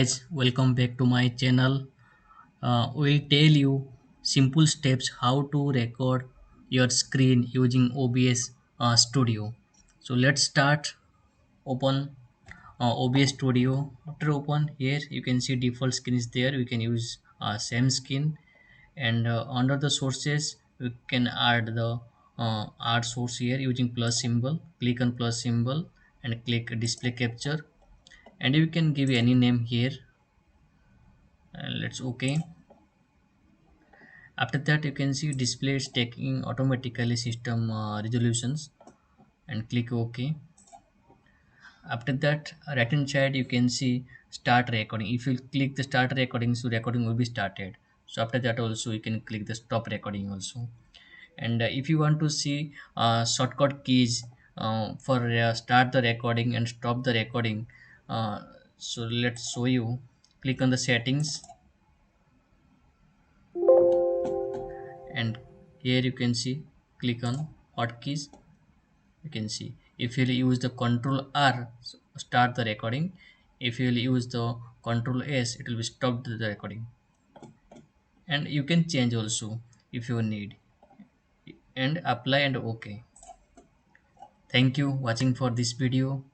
Guys, welcome back to my channel. We'll tell you simple steps how to record your screen using OBS Studio. So let's start. Open OBS Studio. After open here, you can see default screen is there. We can use same skin, and under the sources we can add the art source here using plus symbol. Click on plus symbol and click display capture, and you can give any name here. Let's okay. After that, you can see display is taking automatically system resolutions, and click OK. After that, right hand side you can see start recording. If you click the start recording, so recording will be started. So after that also you can click the stop recording also. And if you want to see shortcut keys for start the recording and stop the recording, uh, so let's show you. Click on the settings, and here you can see click on hotkeys. You can see if you use the control R, start the recording. If you use the control S, it will be stop the recording. And you can change also if you need, and apply and OK. Thank you watching for this video.